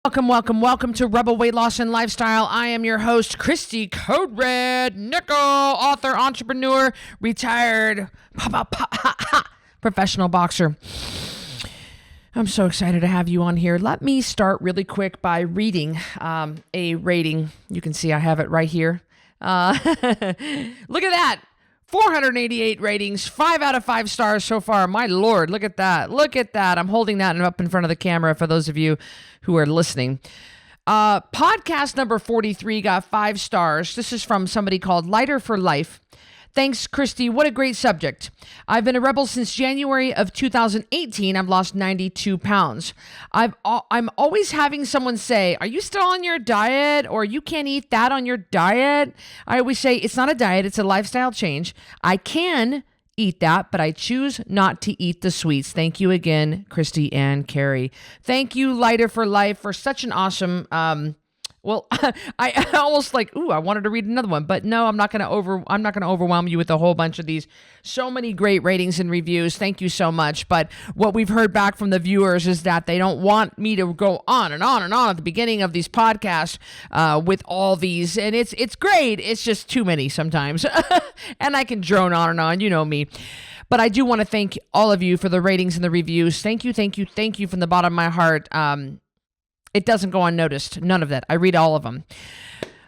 Welcome to Rebel Weight Loss and Lifestyle. I am your host, Christy Code Red Nickel, author, entrepreneur, retired professional boxer. I'm so excited to have you on here. Let me start really quick by reading a rating. You can see I have it right here. Look at that. 488 ratings, 5 out of 5 stars so far. My Lord, look at that. Look at that. I'm holding that up in front of the camera for those of you who are listening. Podcast number 43 got 5 stars. This is from somebody called Lighter for Life. Thanks, Christy. What a great subject. I've been a rebel since January of 2018. I've lost 92 pounds. I'm always having someone say, are you still on your diet? Or you can't eat that on your diet? I always say, it's not a diet. It's a lifestyle change. I can eat that, but I choose not to eat the sweets. Thank you again, Christy and Carrie. Thank you, Lighter for Life, for such an awesome I almost I wanted to read another one, but no, I'm not going to overwhelm you with a whole bunch of these. So many great ratings and reviews. Thank you so much. But what we've heard back from the viewers is that they don't want me to go on and on and on at the beginning of these podcasts with all these, and it's great. It's just too many sometimes, and I can drone on and on. You know me. But I do want to thank all of you for the ratings and the reviews. Thank you from the bottom of my heart. It doesn't go unnoticed. None of that. I read all of them.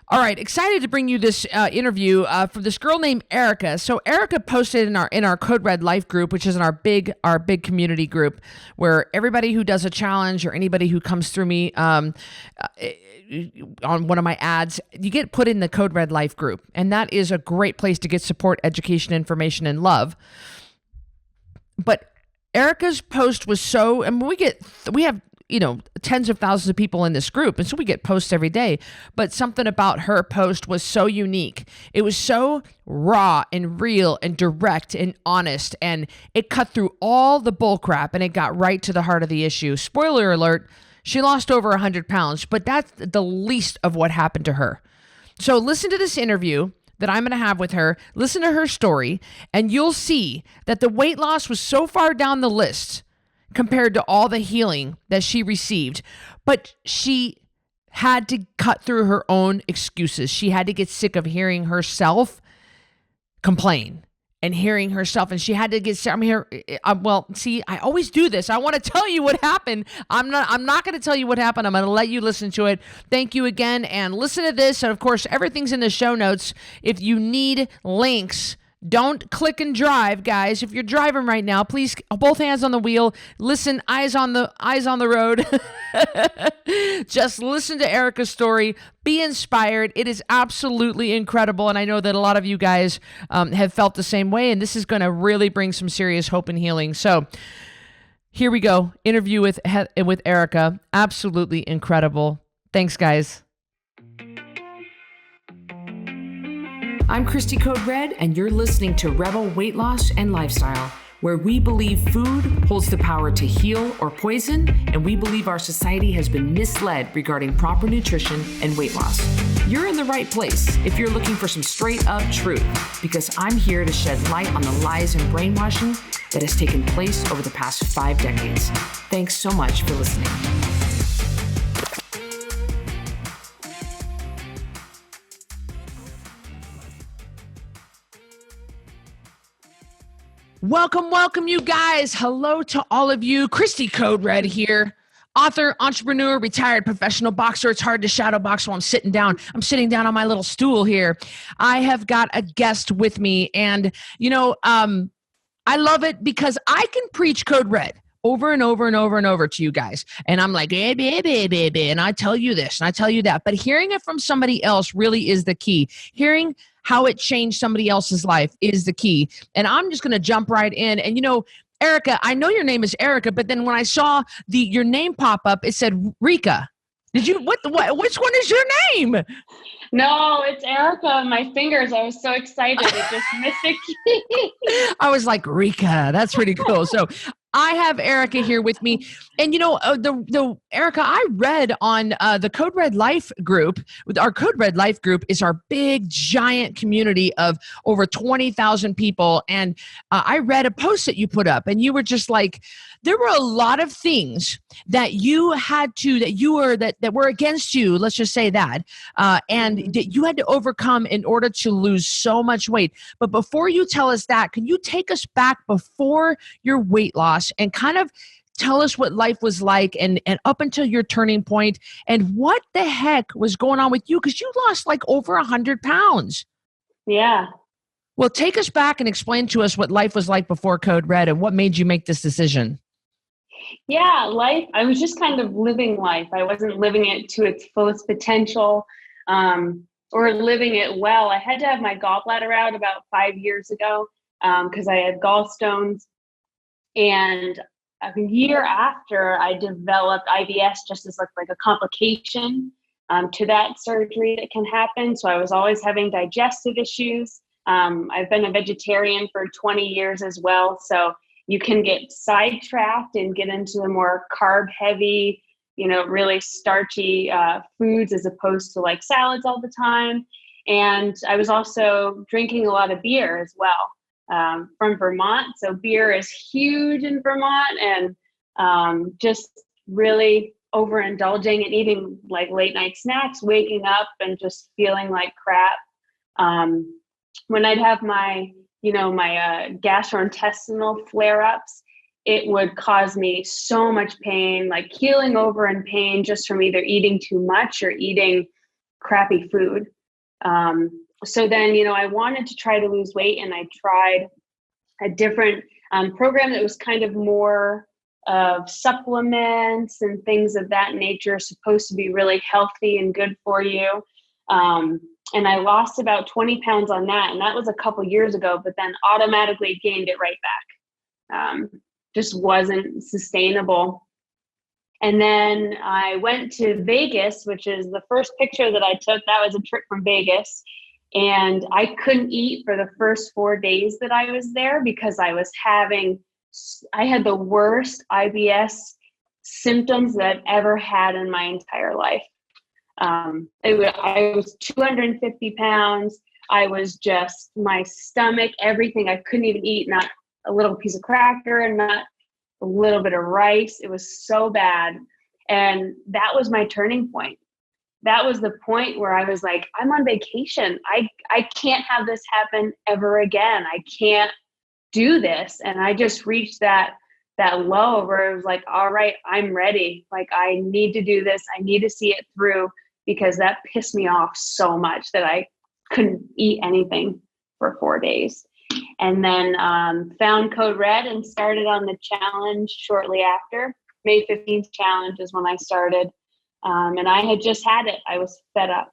All right. Excited to bring you this interview from this girl named Erica. So Erica posted in our Code Red Life group, which is in our big community group, where everybody who does a challenge or anybody who comes through me on one of my ads, you get put in the Code Red Life group. And that is a great place to get support, education, information, and love. But Erica's post was we have tens of thousands of people in this group. And so we get posts every day, but something about her post was so unique. It was so raw and real and direct and honest. And it cut through all the bull crap and it got right to the heart of the issue. Spoiler alert, she lost over 100 pounds, but that's the least of what happened to her. So listen to this interview that I'm going to have with her. Listen to her story and you'll see that the weight loss was so far down the list compared to all the healing that she received. But she had to cut through her own excuses. She had to get sick of hearing herself complain and hearing herself. And she had to get sick. I always do this. I want to tell you what happened. I'm not going to tell you what happened. I'm going to let you listen to it. Thank you again. And listen to this. And of course, everything's in the show notes. If you need links, don't click and drive, guys. If you're driving right now, please, both hands on the wheel. Listen, eyes on the road. Just listen to Erica's story. Be inspired. It is absolutely incredible. And I know that a lot of you guys have felt the same way. And this is going to really bring some serious hope and healing. So here we go. Interview with Erica. Absolutely incredible. Thanks, guys. I'm Christy Code Red, and you're listening to Rebel Weight Loss and Lifestyle, where we believe food holds the power to heal or poison, and we believe our society has been misled regarding proper nutrition and weight loss. You're in the right place if you're looking for some straight up truth, because I'm here to shed light on the lies and brainwashing that has taken place over the past 5 decades. Thanks so much for listening. Welcome, you guys. Hello to all of you. Christy Code Red here. Author, entrepreneur, retired professional boxer. It's hard to shadow box while I'm sitting down. I'm sitting down on my little stool here. I have got a guest with me, and I love it because I can preach Code Red over and over and over and over to you guys. And I'm like, and I tell you this and I tell you that. But hearing it from somebody else really is the key. Hearing how it changed somebody else's life is the key. And I'm just going to jump right in. And Erica, I know your name is Erica, but then when I saw your name pop up, it said Rika. Did you, which one is your name? No, it's Erica. My fingers. I was so excited. It just missed a key. I was like, Rika, that's pretty cool. So I have Erica here with me, and the Erica I read on the Code Red Life group. With our Code Red Life group is our big giant community of over 20,000 people, and I read a post that you put up, and you were just like, there were a lot of things that you had to that were against you. Let's just say that, and that you had to overcome in order to lose so much weight. But before you tell us that, can you take us back before your weight loss and kind of tell us what life was like and up until your turning point and what the heck was going on with you? Because you lost like over 100 pounds. Yeah. Well, take us back and explain to us what life was like before Code Red and what made you make this decision. Yeah, life, I was just kind of living life. I wasn't living it to its fullest potential, or living it well. I had to have my gallbladder out about 5 years ago because I had gallstones. And a year after, I developed IBS just as like a complication to that surgery that can happen. So I was always having digestive issues. I've been a vegetarian for 20 years as well. So you can get sidetracked and get into the more carb heavy, really starchy foods as opposed to like salads all the time. And I was also drinking a lot of beer as well from Vermont. So beer is huge in Vermont, and just really overindulging and eating like late night snacks, waking up and just feeling like crap. When I'd have my gastrointestinal flare-ups, it would cause me so much pain, like keeling over in pain just from either eating too much or eating crappy food. So then, I wanted to try to lose weight, and I tried a different program that was kind of more of supplements and things of that nature, supposed to be really healthy and good for you. And I lost about 20 pounds on that. And that was a couple years ago, but then automatically gained it right back. Just wasn't sustainable. And then I went to Vegas, which is the first picture that I took. That was a trip from Vegas. And I couldn't eat for the first 4 days that I was there because I had the worst IBS symptoms that I've ever had in my entire life. I was 250 pounds. I was just, my stomach, everything. I couldn't even eat, not a little piece of cracker and not a little bit of rice. It was so bad. And that was my turning point. That was the point where I was like, I'm on vacation. I can't have this happen ever again. I can't do this. And I just reached that low where it was like, all right, I'm ready. Like, I need to do this. I need to see it through, because that pissed me off so much that I couldn't eat anything for 4 days. And then found Code Red and started on the challenge shortly after. May 15th challenge is when I started. And I had just had it. I was fed up.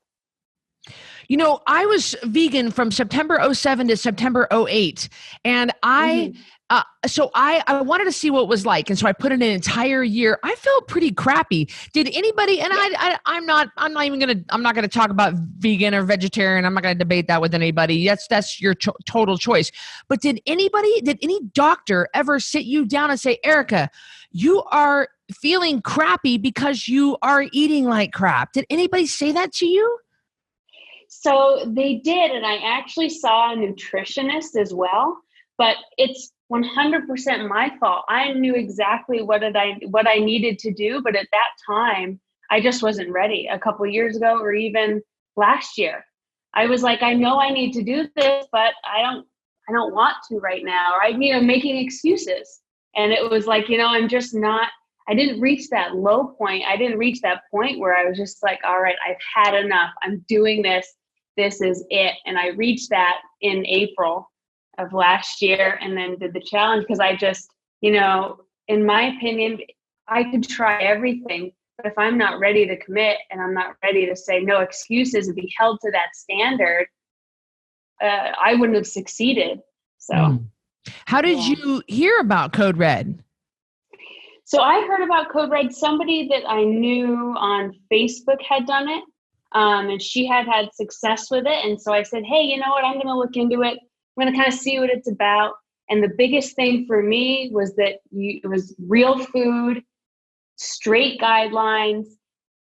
I was vegan from September 07 to September 08. And I wanted to see what it was like. And so I put in an entire year. I felt pretty crappy. Did anybody, and I'm not going to talk about vegan or vegetarian. I'm not going to debate that with anybody. That's your total choice. But did any doctor ever sit you down and say, Erica, you are feeling crappy because you are eating like crap? Did anybody say that to you? So they did. And I actually saw a nutritionist as well, but it's 100% my fault. I knew exactly what I needed to do. But at that time, I just wasn't ready. A couple of years ago, or even last year, I was like, I know I need to do this, but I don't want to right now. Or I'm making excuses. And it was like, I'm just not, I didn't reach that low point. I didn't reach that point where I was just like, all right, I've had enough. I'm doing this. This is it. And I reached that in April of last year, and then did the challenge because I just, in my opinion, I could try everything, but if I'm not ready to commit and I'm not ready to say no excuses and be held to that standard, I wouldn't have succeeded. So how did you hear about Code Red? So I heard about Code Red. Somebody that I knew on Facebook had done it, and she had success with it. And so I said, hey, you know what? I'm going to look into it. I'm going to kind of see what it's about. And the biggest thing for me was that it was real food, straight guidelines,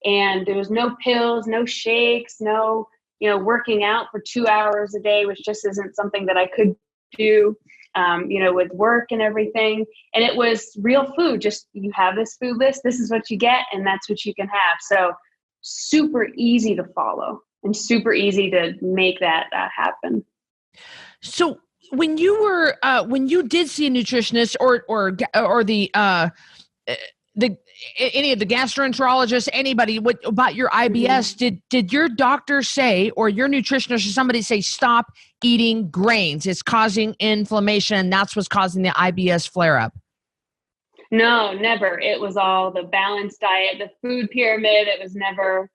and there was no pills, no shakes, no, working out for 2 hours a day, which just isn't something that I could do, with work and everything. And it was real food. Just, you have this food list, this is what you get, and that's what you can have. So super easy to follow and super easy to make that happen. So when you did see a nutritionist or any of the gastroenterologists, anybody about your IBS, did your doctor say, or your nutritionist or somebody say, stop eating grains, it's causing inflammation, and that's what's causing the IBS flare up? No, never. It was all the balanced diet, the food pyramid. It was never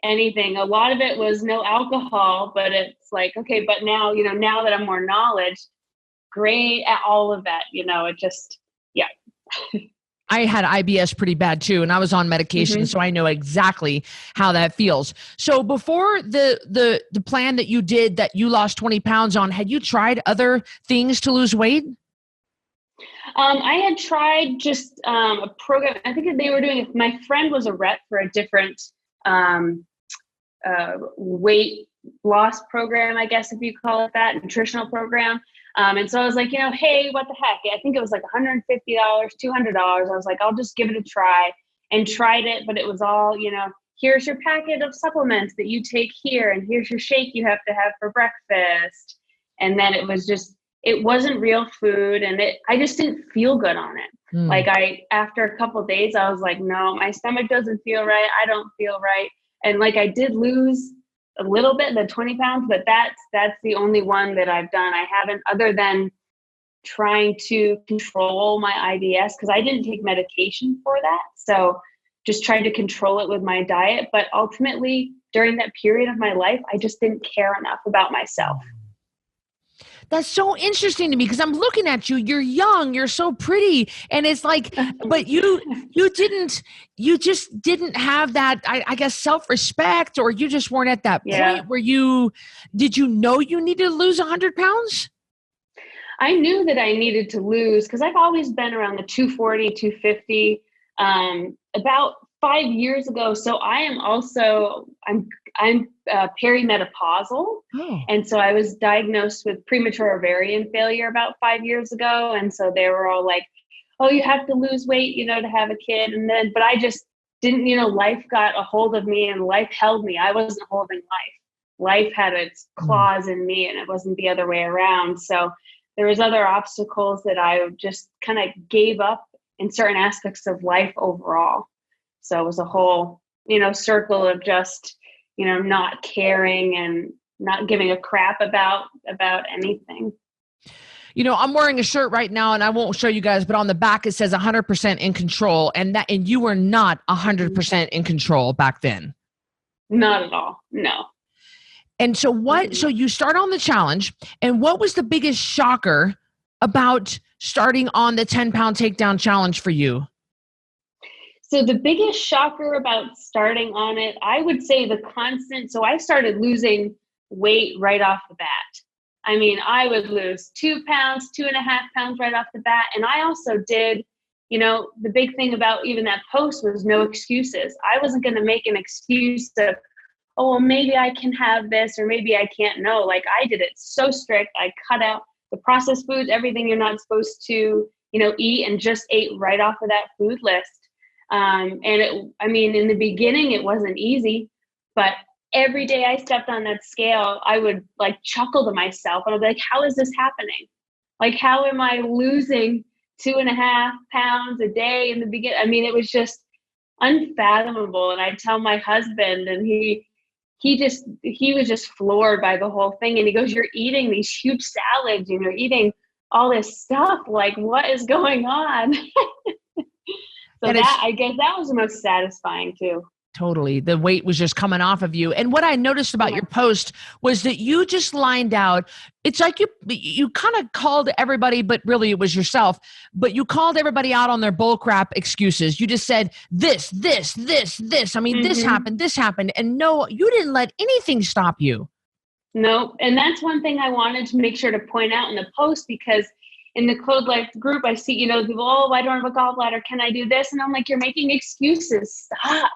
anything. A lot of it was no alcohol, but it's like, okay, but now, now that I'm more knowledge, great at all of that, it just, yeah. I had IBS pretty bad too, and I was on medication, so I know exactly how that feels. So before the plan that you did, that you lost 20 pounds on, had you tried other things to lose weight? I had tried just a program. I think they were doing, my friend was a rep for a different weight loss program, I guess, if you call it that, nutritional program. And so I was like, hey, what the heck? I think it was like $150, $200. I was like, I'll just give it a try, and tried it. But it was all, here's your packet of supplements that you take here, and here's your shake you have to have for breakfast. And then it wasn't real food, and I just didn't feel good on it. Like after a couple of days, I was like, no, my stomach doesn't feel right. I don't feel right. And like, I did lose a little bit, the 20 pounds, but that's the only one that I've done. I haven't, other than trying to control my IBS, because I didn't take medication for that. So just tried to control it with my diet. But ultimately, during that period of my life, I just didn't care enough about myself. That's so interesting to me, because I'm looking at you, you're young, you're so pretty. And it's like, but you just didn't have that, I guess, self-respect, or you just weren't at that point where did you know you needed to lose 100 pounds? I knew that I needed to lose, because I've always been around the 240, 250, about 5 years ago. So I'm perimenopausal. Oh. And so I was diagnosed with premature ovarian failure about 5 years ago. And so they were all like, oh, you have to lose weight, to have a kid. And then, but I just didn't, life got a hold of me, and life held me. I wasn't holding life. Life had its claws in me, and it wasn't the other way around. So there was other obstacles that I just kind of gave up in certain aspects of life overall. So it was a whole, circle of just, not caring and not giving a crap about anything. I'm wearing a shirt right now, and I won't show you guys, but on the back it says 100% in control, and you were not 100% in control back then. Not at all. No. And so so you start on the challenge, and what was the biggest shocker about starting on the 10-pound takedown challenge for you? So the biggest shocker about starting on it, I would say so I started losing weight right off the bat. I mean, I would lose 2 pounds, 2.5 pounds right off the bat. And I also did, the big thing about even that post was no excuses. I wasn't going to make an excuse of, oh, well, maybe I can have this, or maybe I can't. No, like, I did it so strict. I cut out the processed foods, everything you're not supposed to, eat, and just ate right off of that food list. And in the beginning, it wasn't easy, but every day I stepped on that scale, I would like chuckle to myself, and I'd be like, how is this happening? Like, how am I losing 2.5 pounds a day in the beginning? It was just unfathomable. And I'd tell my husband, and he was just floored by the whole thing. And he goes, you're eating these huge salads, and you're eating all this stuff. Like, what is going on? So I guess that was the most satisfying too. Totally. The weight was just coming off of you. And what I noticed about your post was that you just lined out, it's like you kind of called everybody, but really it was yourself, but you called everybody out on their bullcrap excuses. You just said this. This happened. And no, you didn't let anything stop you. No. And that's one thing I wanted to make sure to point out in the post, because in the Code Life group, I see, people, oh, I don't have a gallbladder. Can I do this? And I'm like, you're making excuses. Stop.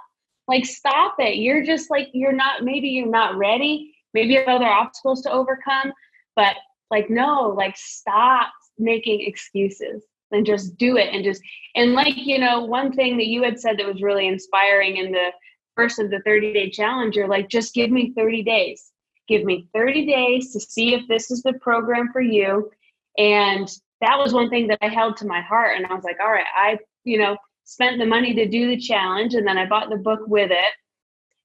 Like, stop it. You're just like, maybe you're not ready. Maybe you have other obstacles to overcome, but like, no, like, stop making excuses and just do it. And like, one thing that you had said that was really inspiring in the first of the 30-day challenge, you're like, just give me 30 days. Give me 30 days to see if this is the program for you. And that was one thing that I held to my heart. And I was like, all right, I, spent the money to do the challenge. And then I bought the book with it.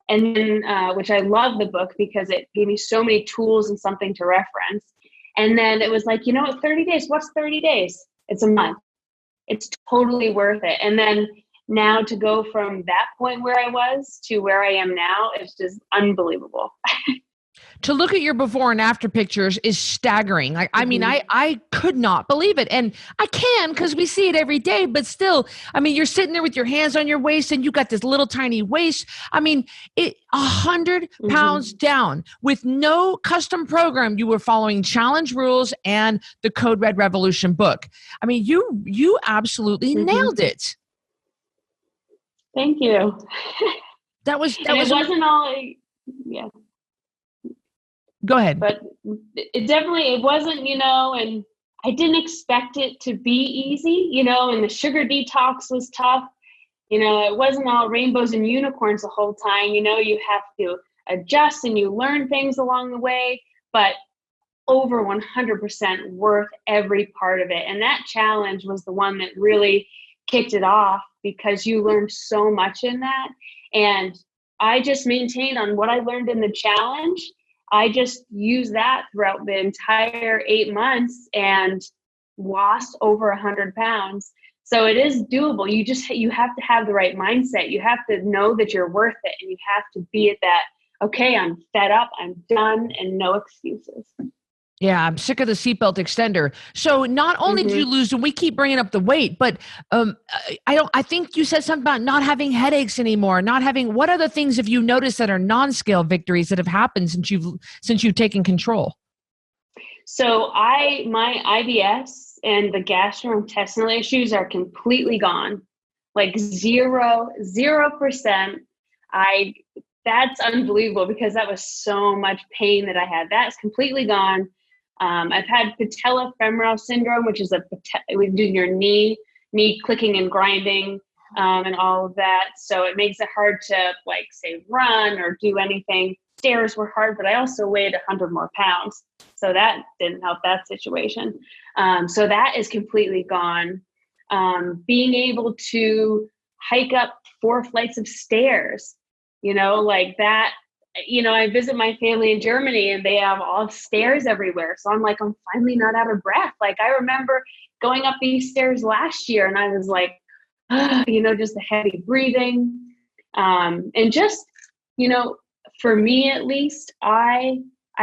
And then, which I love the book because it gave me so many tools and something to reference. And then it was like, 30 days, what's 30 days? It's a month. It's totally worth it. And then now to go from that point where I was to where I am now, it's just unbelievable. To look at your before and after pictures is staggering. I mean, I could not believe it. And I can, because we see it every day, but still, I mean, you're sitting there with your hands on your waist and you got this little tiny waist. I mean, 100 pounds down with no custom program. You were following challenge rules and the Code Red Revolution book. I mean, you absolutely nailed it. Thank you. That was wasn't all, yeah. Go ahead. But it wasn't, and I didn't expect it to be easy, and the sugar detox was tough. It wasn't all rainbows and unicorns the whole time. You have to adjust and you learn things along the way, but over 100% worth every part of it. And that challenge was the one that really kicked it off because you learned so much in that. And I just maintained on what I learned in the challenge. I just used that throughout the entire 8 months and lost over 100 pounds. So it is doable. You have to have the right mindset. You have to know that you're worth it, and you have to be at that, okay, I'm fed up, I'm done, and no excuses. Yeah, I'm sick of the seatbelt extender. So not only did you lose, and we keep bringing up the weight, but I think you said something about not having headaches anymore, what other things have you noticed that are non-scale victories that have happened since you've taken control? So my IBS and the gastrointestinal issues are completely gone, like 0%. That's unbelievable because that was so much pain that I had. That's completely gone. I've had patellofemoral syndrome, which is we do your knee clicking and grinding, and all of that. So it makes it hard to say run or do anything. Stairs were hard, but I also weighed 100 more pounds. So that didn't help that situation. So that is completely gone. Being able to hike up 4 flights of stairs, like that. I visit my family in Germany and they have all stairs everywhere. So I'm like, I'm finally not out of breath. Like I remember going up these stairs last year and I was like, just the heavy breathing. And just, for me at least, I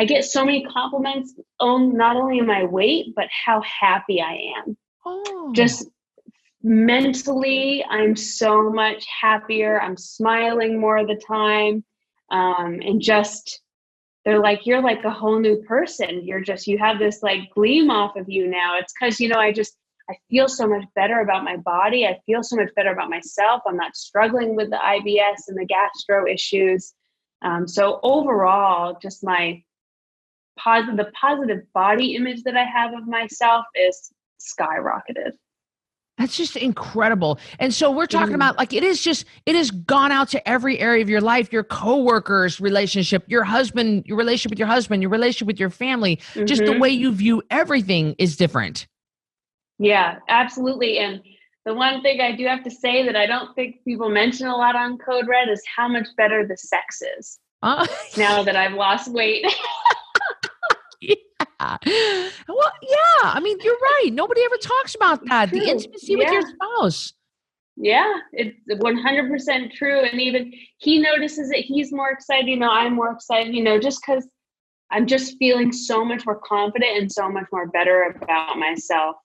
get so many compliments on not only my weight, but how happy I am. Oh. Just mentally, I'm so much happier. I'm smiling more of the time. And just, they're like, you're like a whole new person. You have this gleam off of you now. It's because, I feel so much better about my body. I feel so much better about myself. I'm not struggling with the IBS and the gastro issues. So overall, just the positive body image that I have of myself is skyrocketed. That's just incredible. And so we're talking about it has gone out to every area of your life, your coworkers' relationship, your relationship with your husband, your relationship with your family, just the way you view everything is different. Yeah, absolutely. And the one thing I do have to say that I don't think people mention a lot on Code Red is how much better the sex is now that I've lost weight. Yeah. Well, yeah. I mean, you're right. Nobody ever talks about that. The intimacy with your spouse. Yeah, it's 100% true. And even he notices that he's more excited. I'm more excited, just because I'm just feeling so much more confident and so much more better about myself.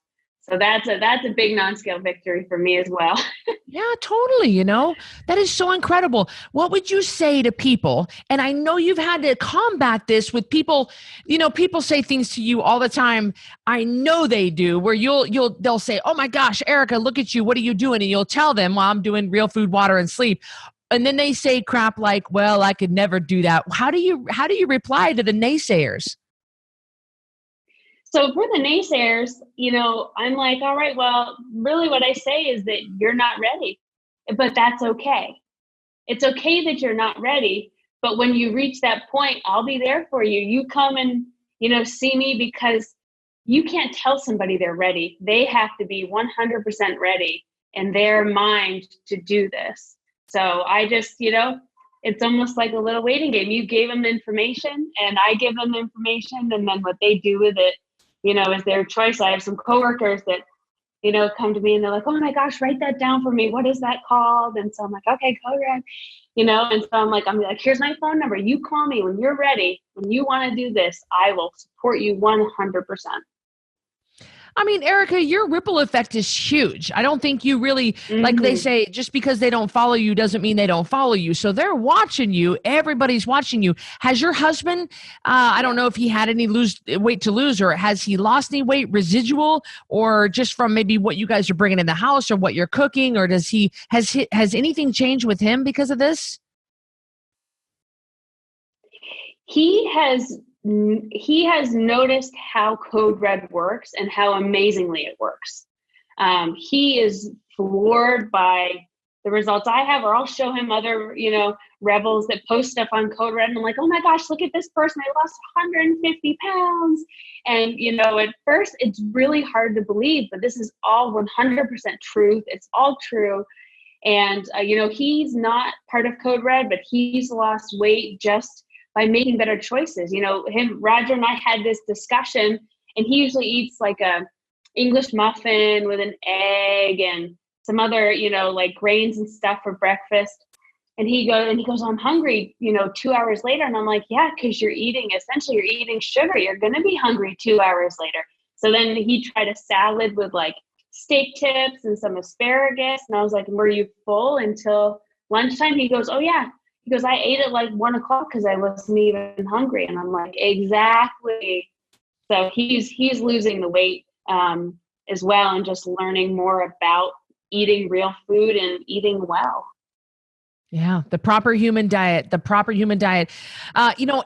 So that's a big non-scale victory for me as well. Yeah, totally. That is so incredible. What would you say to people? And I know you've had to combat this with people, people say things to you all the time. I know they do, where they'll say, "Oh my gosh, Erica, look at you. What are you doing?" And you'll tell them, "Well, I'm doing real food, water, and sleep." And then they say crap like, "Well, I could never do that." How do you reply to the naysayers? So for the naysayers, I'm like, all right, well, really what I say is that you're not ready, but that's okay. It's okay that you're not ready, but when you reach that point, I'll be there for you. You come and, see me, because you can't tell somebody they're ready. They have to be 100% ready in their mind to do this. So I just, it's almost like a little waiting game. You gave them information and I give them information, and then what they do with it, is their choice. I have some coworkers that, come to me and they're like, "Oh my gosh, write that down for me. What is that called?" And so I'm like, "Okay, go ahead." And so I'm like, "Here's my phone number. You call me when you're ready. When you want to do this, I will support you 100%. I mean, Erica, your ripple effect is huge. I don't think you really, like they Mm-hmm. say, just because they don't follow you doesn't mean they don't follow you. So they're watching you. Everybody's watching you. Has your husband, I don't know if he had any weight to lose, or has he lost any weight residual, or just from maybe what you guys are bringing in the house or what you're cooking, or has anything changed with him because of this? He has noticed how Code Red works and how amazingly it works. He is floored by the results I have, or I'll show him other, rebels that post stuff on Code Red, and I'm like, "Oh my gosh, look at this person. They lost 150 pounds." And, at first it's really hard to believe, but this is all 100% truth. It's all true. And, he's not part of Code Red, but he's lost weight just by making better choices. Roger and I had this discussion, and he usually eats like a English muffin with an egg and some other, like grains and stuff for breakfast. And he goes, "I'm hungry, 2 hours later." And I'm like, "Yeah, because you're eating sugar. You're going to be hungry 2 hours later." So then he tried a salad with like steak tips and some asparagus. And I was like, "Were you full until lunchtime?" He goes, "Oh yeah." He goes, "I ate at like 1 o'clock because I wasn't even hungry." And I'm like, exactly. So he's losing the weight as well, and just learning more about eating real food and eating well. Yeah, the proper human diet.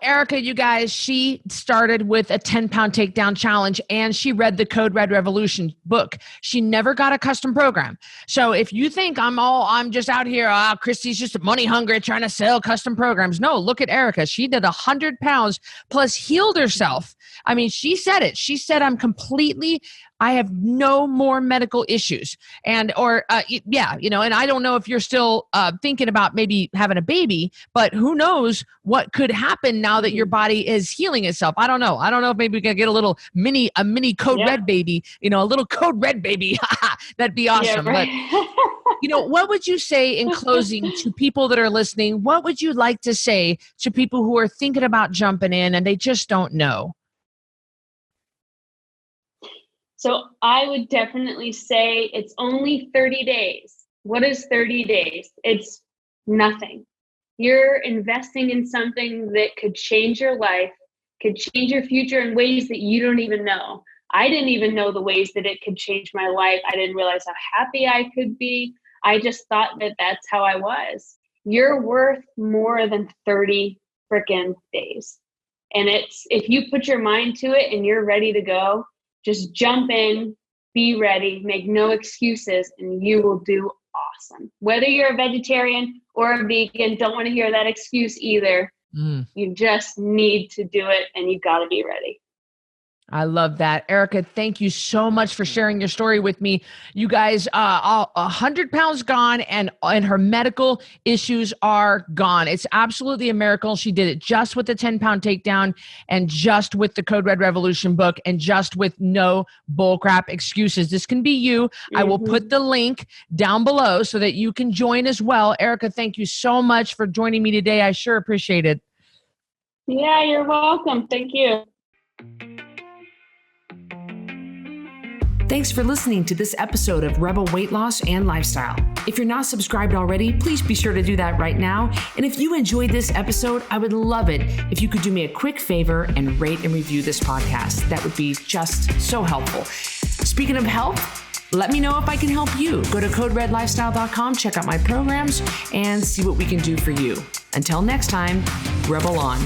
Erica, you guys, she started with a 10-pound takedown challenge, and she read the Code Red Revolution book. She never got a custom program. So if you think I'm just out here, Christy's just money hungry trying to sell custom programs. No, look at Erica. She did 100 pounds plus healed herself. I mean, she said it. She said, I have no more medical issues. And I don't know if you're still thinking about maybe having a baby, but who knows what could happen now that your body is healing itself. I don't know if maybe we can get a mini Code Yeah. Red baby, a little Code Red baby. That'd be Yeah, awesome. But right. what would you say in closing to people that are listening? What would you like to say to people who are thinking about jumping in and they just don't know? So I would definitely say it's only 30 days. What is 30 days? It's nothing. You're investing in something that could change your life, could change your future in ways that you don't even know. I didn't even know the ways that it could change my life. I didn't realize how happy I could be. I just thought that that's how I was. You're worth more than 30 freaking days. And if you put your mind to it and you're ready to go, just jump in, be ready, make no excuses, and you will do awesome. Whether you're a vegetarian or a vegan, don't want to hear that excuse either. Mm. You just need to do it, and you got to be ready. I love that. Erica, thank you so much for sharing your story with me. You guys, 100 pounds gone, and her medical issues are gone. It's absolutely a miracle. She did it just with the 10-pound takedown, and just with the Code Red Revolution book, and just with no bullcrap excuses. This can be you. I will put the link down below so that you can join as well. Erica, thank you so much for joining me today. I sure appreciate it. Yeah, you're welcome. Thank you. Thanks for listening to this episode of Rebel Weight Loss and Lifestyle. If you're not subscribed already, please be sure to do that right now. And if you enjoyed this episode, I would love it if you could do me a quick favor and rate and review this podcast. That would be just so helpful. Speaking of health, let me know if I can help you. Go to coderedlifestyle.com, check out my programs, and see what we can do for you. Until next time, Rebel on.